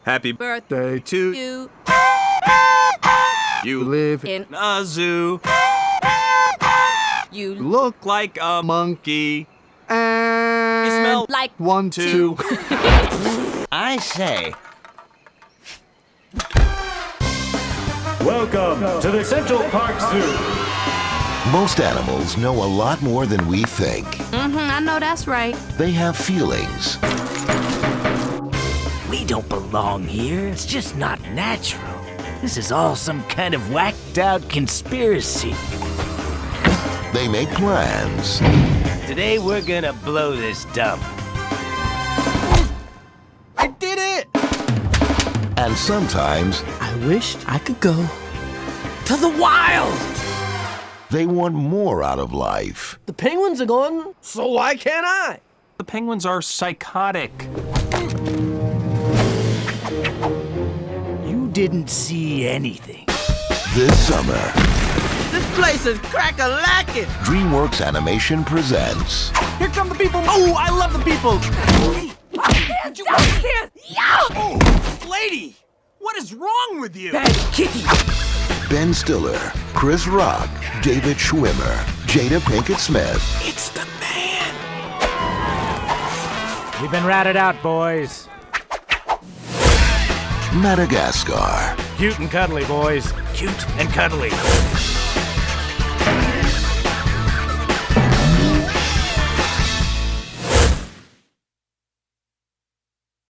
Happy birthday to You you. Live in a zoo. you Look like a monkey. And You smell like 1, 2. I say. Welcome to the Central Park Zoo. Most animals know a lot more than we think. I know that's right. They have feelings. We don't belong here. It's just not natural. This is all some kind of whacked out conspiracy. They make plans. Today we're gonna blow this dump. I did it! And sometimes I wished I could go to the wild. they want more out of life. The penguins are gone, so why can't I? The penguins are psychotic. You didn't see anything. This summer, This place is crack-a-lackin'. DreamWorks Animation presents Here come the people! Oh, I love the people! Oh, lady! What is wrong with you? Bad kitty. Ben Stiller, Chris Rock, David Schwimmer, Jada Pinkett Smith, It's the man. We've been ratted out, boys. Madagascar, Cute and cuddly, boys. Cute and cuddly.